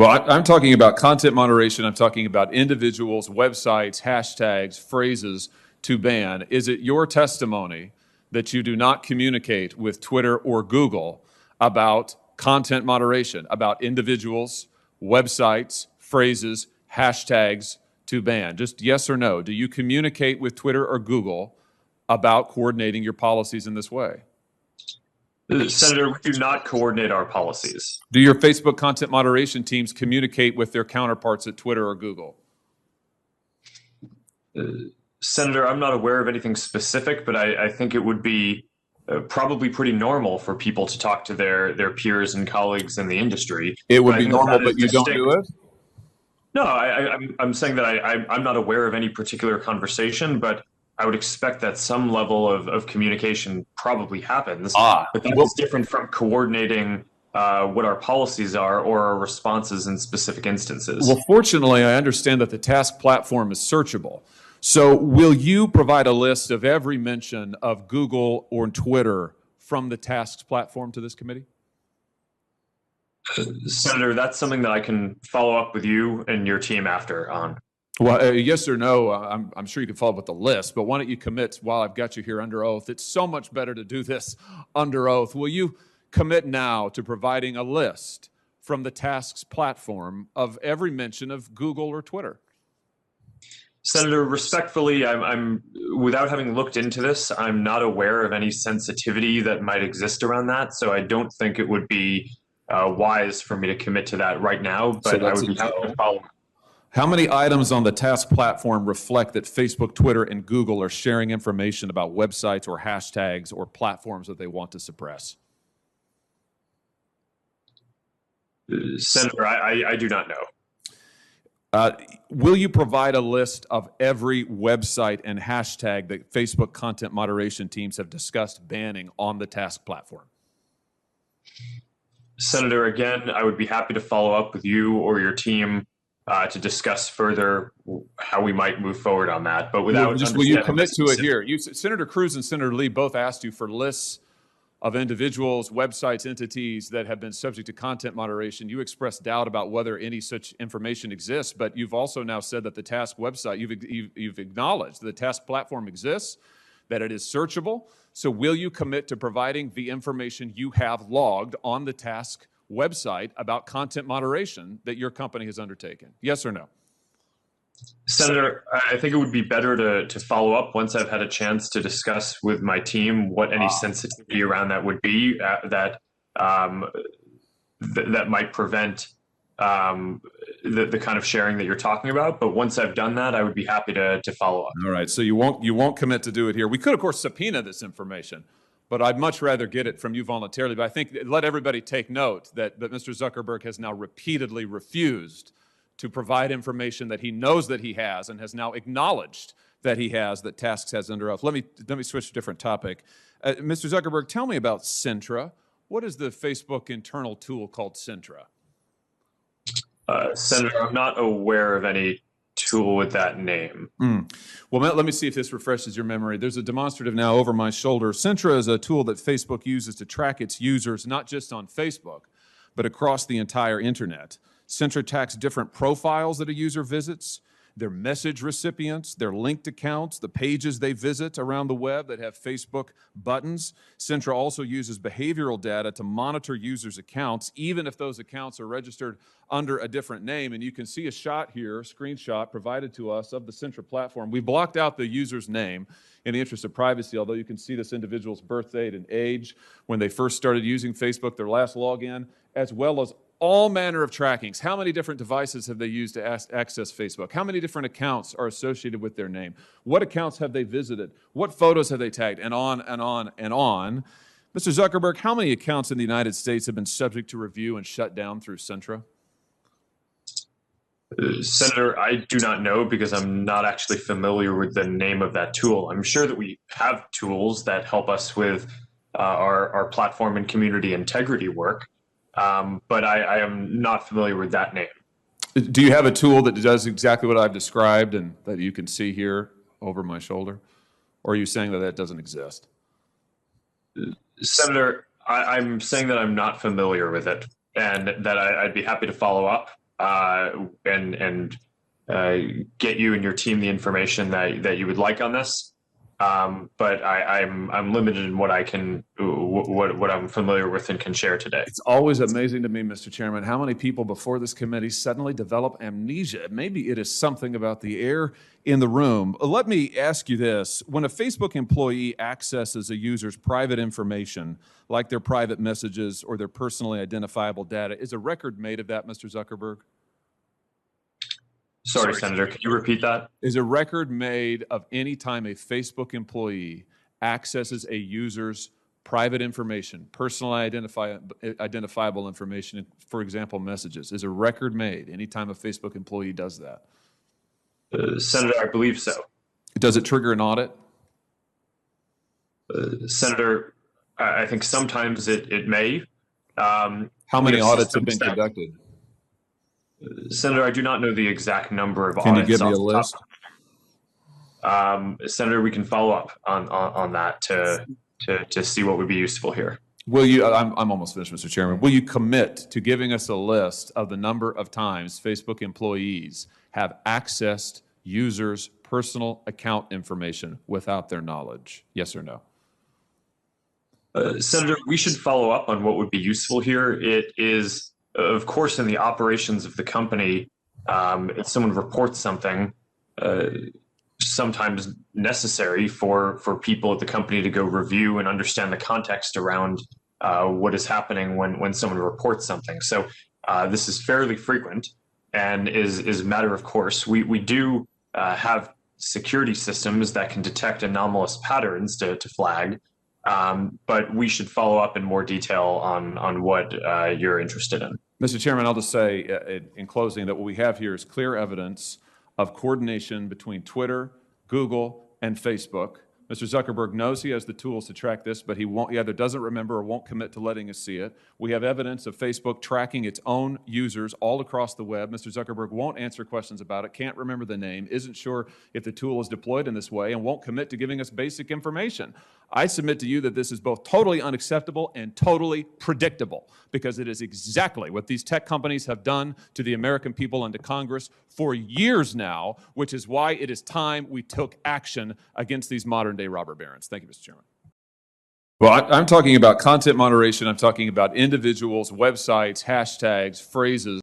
Well, I'm talking about content moderation. I'm talking about individuals, websites, hashtags, phrases to ban. Is it your testimony that you do not communicate with Twitter or Google about content moderation, about individuals, websites, phrases, hashtags to ban? Just yes or no. Do you communicate with Twitter or Google about coordinating your policies in this way? Senator, we do not coordinate our policies. Do your Facebook content moderation teams communicate with their counterparts at Twitter or Google? Senator, I'm not aware of anything specific, but I think it would be probably pretty normal for people to talk to their peers and colleagues in the industry. It would be normal, but you don't do it? No, I'm saying that I'm not aware of any particular conversation, but I would expect that some level of communication probably happens. But that's different from coordinating what our policies are or our responses in specific instances. Well, fortunately, I understand that the task platform is searchable. So will you provide a list of every mention of Google or Twitter from the tasks platform to this committee? Senator, that's something that I can follow up with you and your team after on. Well, yes or no, I'm sure you can follow up with the list, but why don't you commit while I've got you here under oath? It's so much better to do this under oath. Will you commit now to providing a list from the tasks platform of every mention of Google or Twitter? Senator, respectfully, I'm without having looked into this, I'm not aware of any sensitivity that might exist around that. So I don't think it would be wise for me to commit to that right now, but I would be happy to follow. How many items on the task platform reflect that Facebook, Twitter, and Google are sharing information about websites or hashtags or platforms that they want to suppress? Senator, I do not know. Will you provide a list of every website and hashtag that Facebook content moderation teams have discussed banning on the task platform? Senator, again, I would be happy to follow up with you or your team to discuss further how we might move forward on that. But without will you commit to it here? Senator Cruz and Senator Lee both asked you for lists of individuals, websites, entities that have been subject to content moderation. You expressed doubt about whether any such information exists, but you've also now said that the task website, you've acknowledged the task platform exists, that it is searchable. So will you commit to providing the information you have logged on the task website about content moderation that your company has undertaken? Yes or no? Senator, I think it would be better to follow up once I've had a chance to discuss with my team what any sensitivity around that would be that might prevent the kind of sharing that you're talking about. But once I've done that, I would be happy to follow up. All right. So you won't commit to do it here. We could, of course, subpoena this information, but I'd much rather get it from you voluntarily. But I think let everybody take note that Mr. Zuckerberg has now repeatedly refused to provide information that he knows that he has and has now acknowledged that he has, that Tasks has under oath. Let me switch to a different topic. Mr. Zuckerberg, tell me about Sintra. What is the Facebook internal tool called Sintra? Senator, I'm not aware of any tool with that name. Well, let me see if this refreshes your memory. There's a demonstrative now over my shoulder. Sintra is a tool that Facebook uses to track its users, not just on Facebook, but across the entire internet. Sintra tracks different profiles that a user visits, their message recipients, their linked accounts, the pages they visit around the web that have Facebook buttons. Sintra also uses behavioral data to monitor users' accounts, even if those accounts are registered under a different name. And you can see a shot here, a screenshot provided to us of the Sintra platform. We blocked out the user's name in the interest of privacy, although you can see this individual's birth date and age, when they first started using Facebook, their last login, as well as all manner of trackings. How many different devices have they used to access Facebook? How many different accounts are associated with their name? What accounts have they visited? What photos have they tagged? And on and on and on. Mr. Zuckerberg, how many accounts in the United States have been subject to review and shut down through Sintra? Senator, I do not know because I'm not actually familiar with the name of that tool. I'm sure that we have tools that help us with our platform and community integrity work. But I am not familiar with that name. Do you have a tool that does exactly what I've described and that you can see here over my shoulder? Or are you saying that doesn't exist? Senator, I'm saying that I'm not familiar with it and that I'd be happy to follow up. and get you and your team the information that you would like on this. But I'm limited in what I can, what I'm familiar with and can share today. It's always amazing to me, Mr. Chairman, how many people before this committee suddenly develop amnesia. Maybe it is something about the air in the room. Let me ask you this. When a Facebook employee accesses a user's private information, like their private messages or their personally identifiable data, is a record made of that, Mr. Zuckerberg? Sorry, Senator, can you repeat that? Is a record made of any time a Facebook employee accesses a user's private information, personally identifiable information, for example, messages? Is a record made anytime a Facebook employee does that? Senator, I believe so. Does it trigger an audit? Senator, I think sometimes it may. How many audits have been conducted? Senator, I do not know the exact number of Can audits. you give me a list? Senator, we can follow up on that to see what would be useful here. Will you, I'm almost finished, Mr. Chairman. Will you commit to giving us a list of the number of times Facebook employees have accessed users' personal account information without their knowledge? Yes or no? Senator, we should follow up on what would be useful here. It is, of course, in the operations of the company, if someone reports something, sometimes necessary for people at the company to go review and understand the context around what is happening when someone reports something. So this is fairly frequent and is a matter of course. We do have security systems that can detect anomalous patterns to flag, but we should follow up in more detail on what you're interested in. Mr. Chairman, I'll just say in closing that what we have here is clear evidence of coordination between Twitter, Google, and Facebook. Mr. Zuckerberg knows he has the tools to track this, but he either doesn't remember or won't commit to letting us see it. We have evidence of Facebook tracking its own users all across the web. Mr. Zuckerberg won't answer questions about it, can't remember the name, isn't sure if the tool is deployed in this way, and won't commit to giving us basic information. I submit to you that this is both totally unacceptable and totally predictable, because it is exactly what these tech companies have done to the American people and to Congress for years now, which is why it is time we took action against these modern-day robber barons. Thank you, Mr. Chairman. Well, I'm talking about content moderation. I'm talking about individuals, websites, hashtags, phrases.